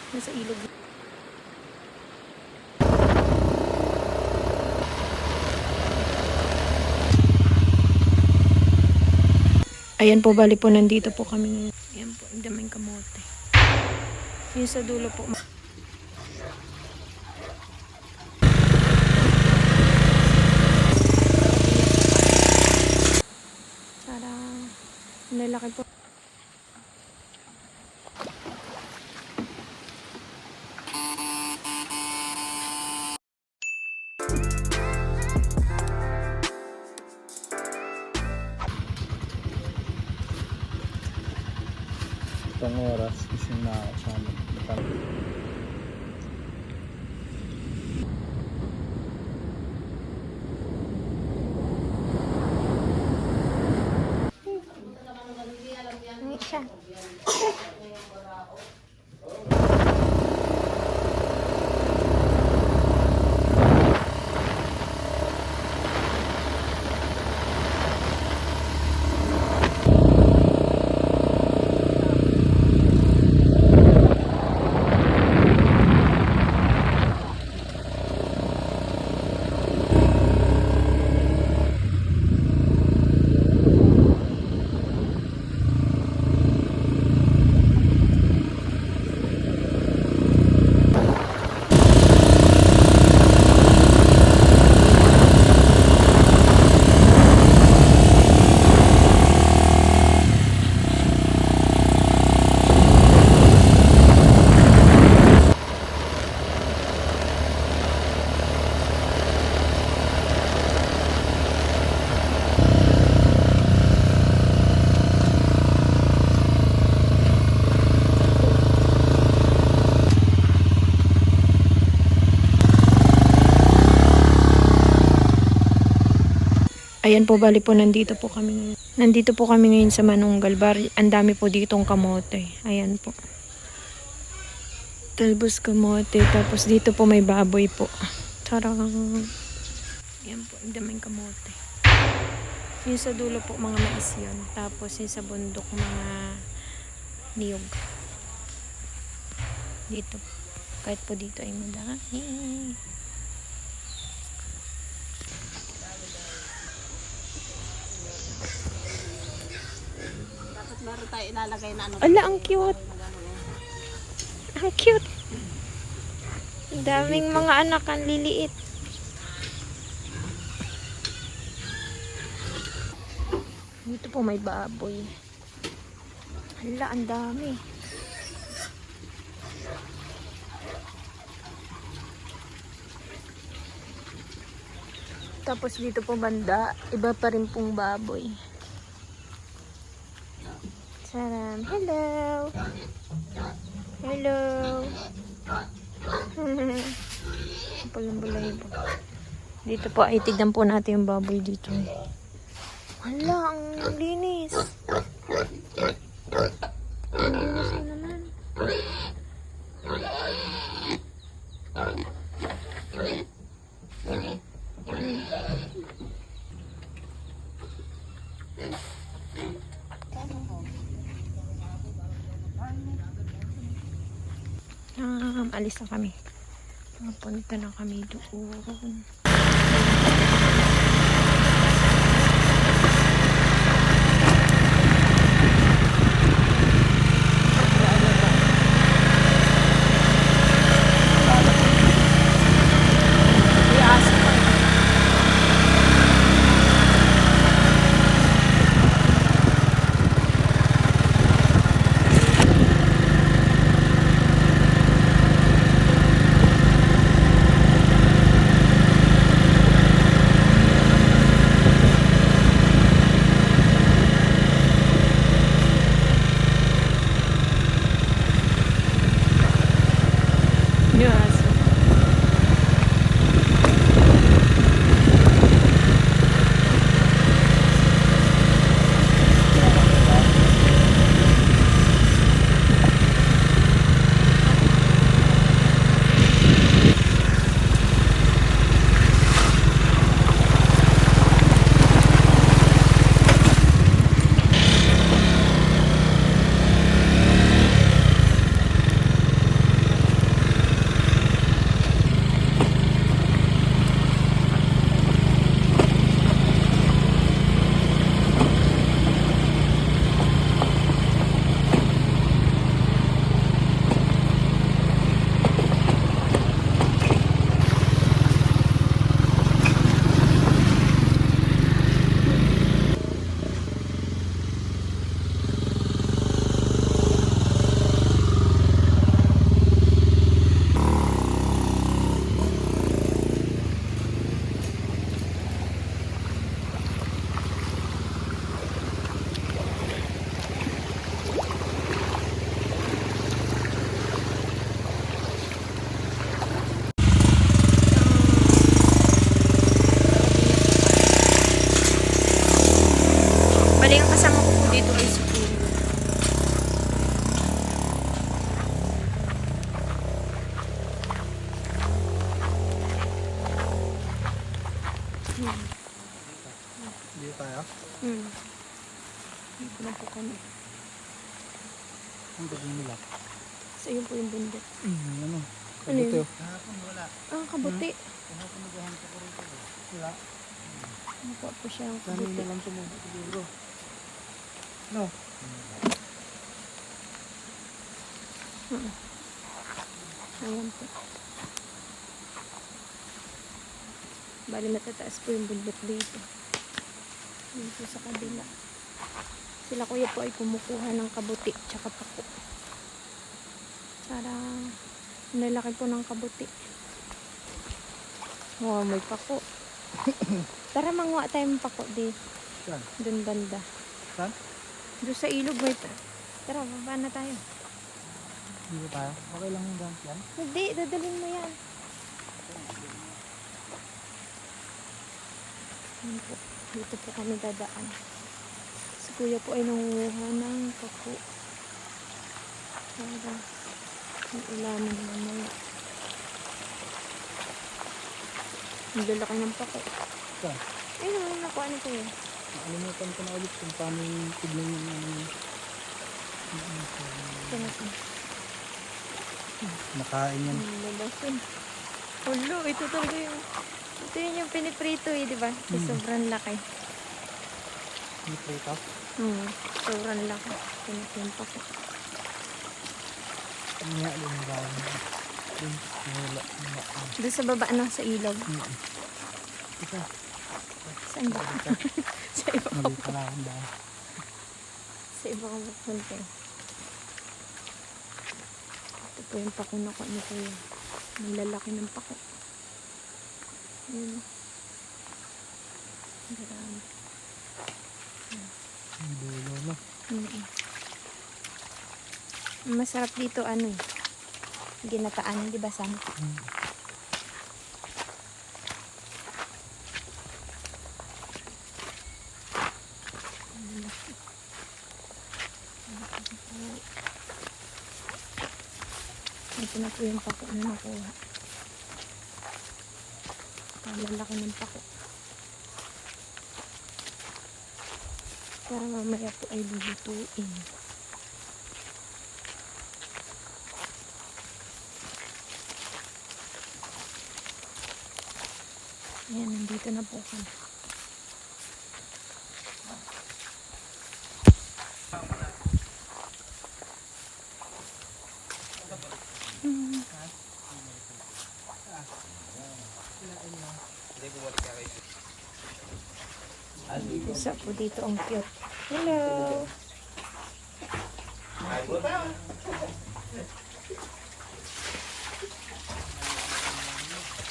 Nasa ilog. Ayan po, bali po, nandito po kami ngayon. Ayan po, ang daming kamote. Yung sa dulo po. Sarang nalaki po. Itong oras gising na ako sa amin. Siya. Ayan po, bali po, nandito po kami ngayon. Nandito po kami ngayon sa Manunggal Bar. Ang dami po ditong kamote. Ayan po. Talbos kamote. Tapos dito po may baboy po. Tarang. Ayan po, ang daming kamote. Yung sa dulo po, mga mais yun. Tapos yung sa bundok, mga niyog. Dito. Kahit po dito ay madami. Meron tayo ilalagay na ano. Ala, ang cute. Ang cute. Ang daming mga anak, ang liliit. Dito po may baboy. Hala, ang dami. Tapos dito po banda, iba pa rin pong baboy. Saram. Hello. Hello. Palumbulay po. Dito po ay tignan po natin yung baboy dito. Hala, ang linis. Ang linis na naman. Alis na kami. Punta na kami doon. Hmm. Dito tayo. Hmm. Dito na po kami. Ang gagawin nila. Sa iyo po yung bundok. Ano? Ano yun? Kabuti oh. Kahapon wala. Ah, kabuti. Kahapon naghahanap ako rito. Wala. Nakuha po siya ang Kanina kabuti. lang tumubo siguro. No. Hmm. Ayan po. Bali matataas po yung bundok dito. Dito sa kabila. Sila kuya po ay kumukuha ng kabuti tsaka pako. Sarang nalaki po ng kabuti. Wow, may pako. Tara manguha tayong pako di. Saan? Dun banda. Saan? Doon sa ilog may tara, baba na tayo. Dito tayo. Okay lang yung gamit yan. Hindi, dadalhin mo yan. Ayan po. Dito po kami dadaan. Si kuya po ay nangunguha ng pako. Para ang ulamin mamaya. Ang lalaki ng pako. Saan? Ayun naman nakuha ni kuya. Nakalimutan ko na ulit kung paano yung tignan yung Tinasin. nakain yan. Ang lalasin. Hulo, ito talaga yung ito yun yung piniprito di ba? Kasi sobrang laki. May prito. Sobrang laki. Pinitimpa ko. Ang nga yung gawin. Yung wala. Doon sa baba na sa ilog. Ito. Saan ba? Sa iba ka Mali pala ang daan. Sa iba ka pupunta. Ito po yung pako na ko ni kuya. Ang lalaki ng pako. Ayun. Grabe. Ang dulo na. Masarap dito ano eh. Ginataan, di ba Sam? Ito na po yung pako na nakuha. Ang lalaki ng pako. Para mamaya po ay lulutuin. Ayan, nandito na po kami. Isa po dito ang cute. Hello!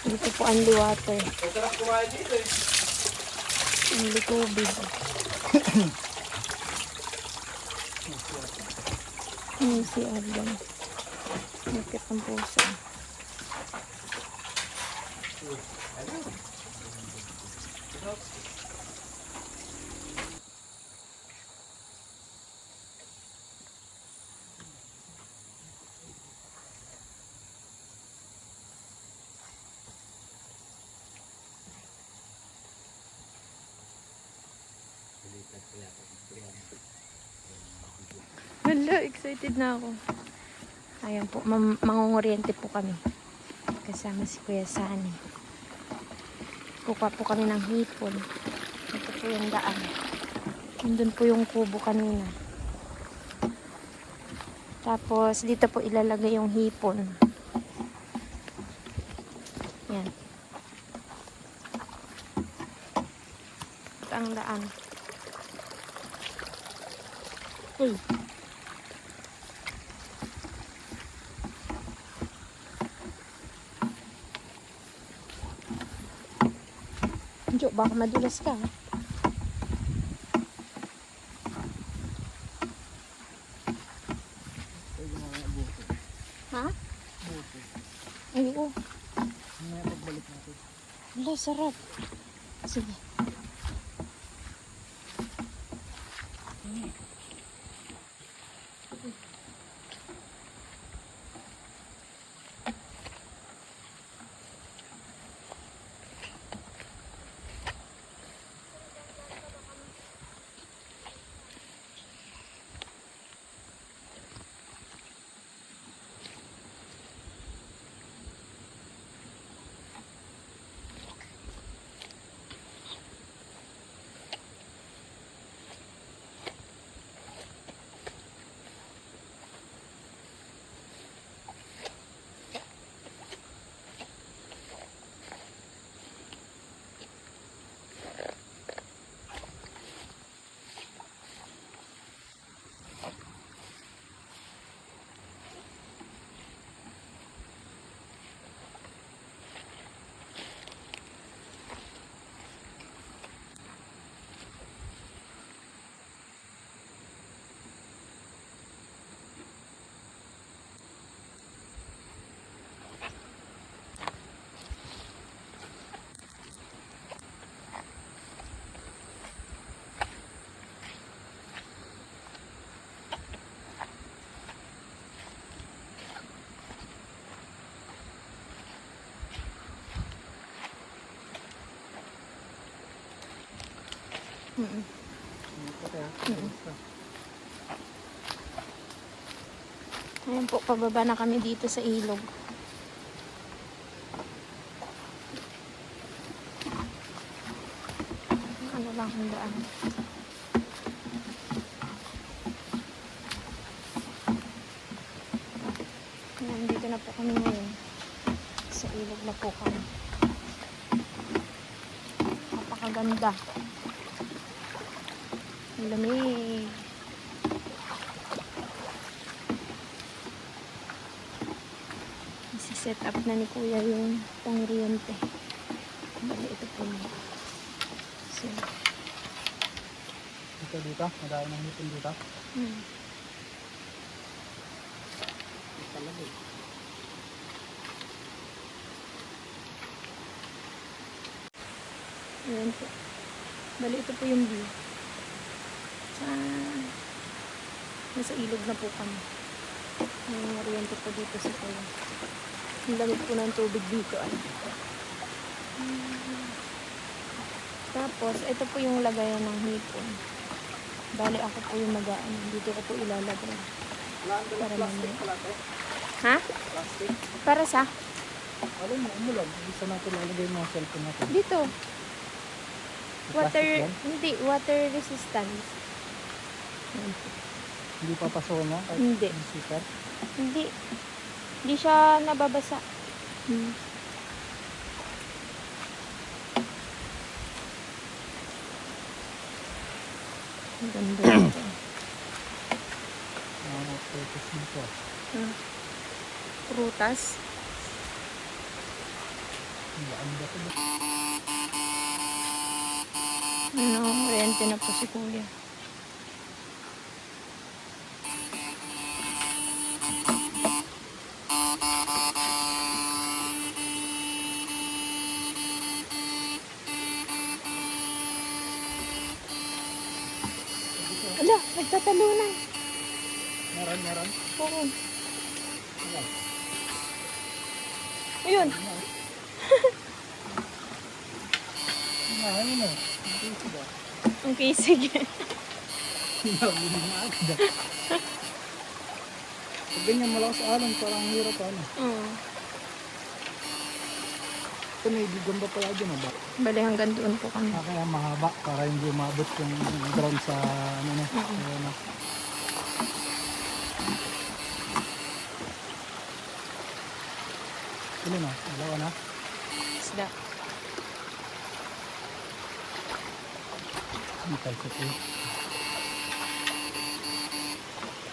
Dito po ang water. Ang tubig. Ano si Adam? Nakit ang puso. Hala, excited na ako. Ayan po, mangungoriente po kami. Kasama si Kuya Sani. Kukuha po kami ng hipon. Ito po yung daan. Nandun po yung kubo kanina. Tapos, dito po ilalagay yung hipon. Yan. Ito ang daan. Uy. Jo, baka madulas ka. Ha? Ay, oo. May pagbalik natin. Wala, sarap. Sige. Mm. Ayan po, pababa na kami dito sa ilog. Ano lang ang daan. Ayan, dito na po kami ngayon. Sa ilog na po kami. Napakaganda. Ang lamig. Set up na ni Kuya yung pangriente. Bali, ito po yun. So, Dito. Madami ng hipon dito. hmm. Talaga eh. Ayan po. Bali, ito po yung view. Nasa ilog na po kami. May oriente po dito sa Kuya. Ang lamig po ng tubig dito. Ay. Tapos, ito po yung lagayan ng hipon. Bali, ako po yung mag-ano. Dito ko po ilalagay. Para Plastic mamaya. pala to. Ha? Plastic. Para sa? Alam mo, ano lang. Isa natin lalagay yung mga cellphone natin. Dito. Water, Plastic yan? hindi. Water resistance. Ayan po. Hindi papasukan mo? Kahit Hindi. yung zipper? Hindi. Hindi siya nababasa. Hmm. Ang ganda ito. Mga purpose dito. Hmm. Prutas. Ang ba ito? Ano, oriente na po si Kuya. Ala, nagtatalunan. Meron. Oo. Wala. Ayun. Ano mo? Hindi sila. Okay, sige. Hindi na agad. Pag ganyan malakas alon, parang hirap ano. Oo. Ito may gigamba pala dyan, ba? Bali hanggang doon po kami. Kaya mahaba para hindi umabot yung ground sa ano na. Oo. Ayan na. Ano na? Dalawa na? Isda. Ang talsik eh.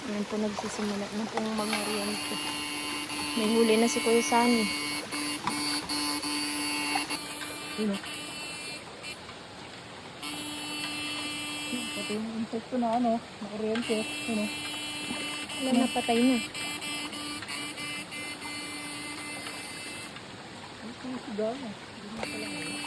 Ayan po, nagsisimula na pong mag-oriente. May huli na si Kuya Sani. Yun o. Pati yung insekto na ano, na kuryente. Yun o. Wala, napatay na. Ito yung sigaw na. Hindi na pala ngayon.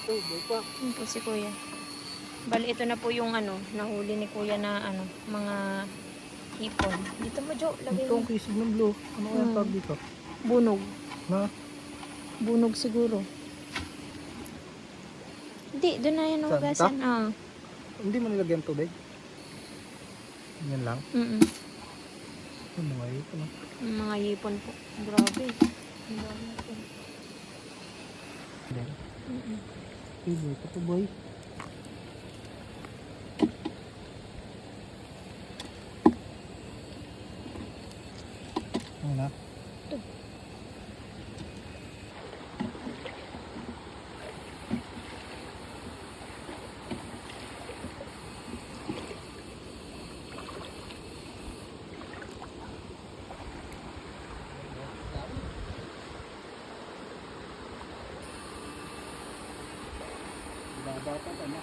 Oh, boy pa. Yun po si Kuya. Bali, ito na po yung ano, nahuli ni Kuya na ano, mga hipon. Dito mo, Jo. Lagay Ito mo. ang kisig ng blue. Ano kaya tawag dito? Bunog. Na? Bunog siguro. Hindi, doon na yan Saan? hugasan. Ah. Hindi mo nilagyan tubig? Yan lang. Mm. Yung mga ito no? Yung mga hipon po. Grabe. Ang dami po. Hindi. Mm-mm. Hey boy, ito po boy. Ano na? Dapat ano.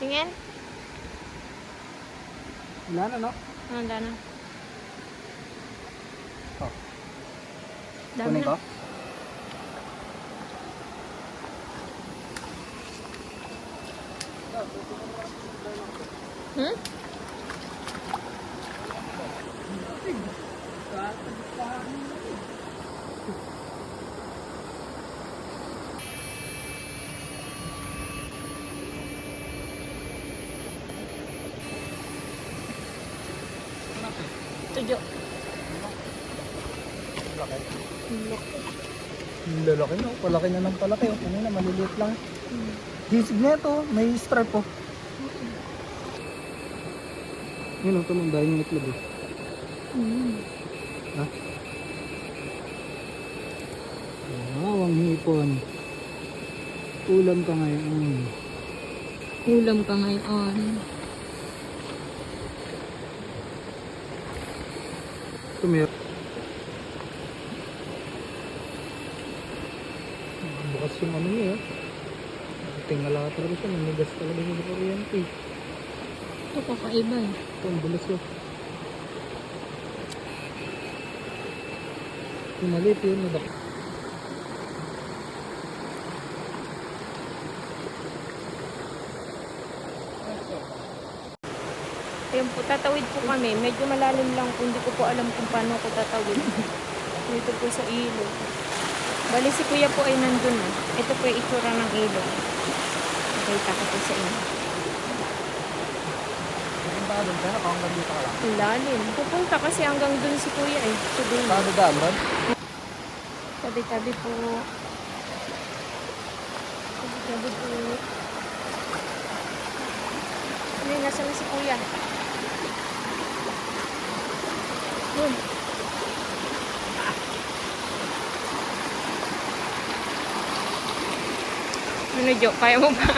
Tingin? Wala na, no? Ano, dana? Oh. Dami Kunin ko? na. Hmm? Tuyo. Laki. Look. Ang lalaki, no? Palaki na ng palaki. Oh. Kanina, maliliit lang. Hmm. Gisig na ito. May stripe, oh. Yun, oh. Tumanda yung itlog, eh. Hmm. Ha? Wow, ang hipon. Ulam ka ngayon. Ulam ka ngayon. Tumir. Bukas yung ano niya. Tingala talaga siya. Namigas talaga siya sa kuryente. Ito kakaiba eh. Ito, ang bulas yun. Yung maliit yun. Nadak. Ayun po, tatawid po kami. Medyo malalim lang po. Hindi ko po alam kung paano ko tatawid. Dito po sa ilog. Bali si kuya po ay nandun. Ito po yung itsura ng ilog. Nakita ko po sa inyo. Pupunta ka doon ka na. Hanggang dito ka lang. Lalim. Pupunta kasi hanggang dun si kuya eh. Sa dulo. Saan daan ba? Tabi-tabi po. Tabi-tabi po. Ano yun? Nasaan na si kuya? Yun. Ano, Jo? Kaya mo ba?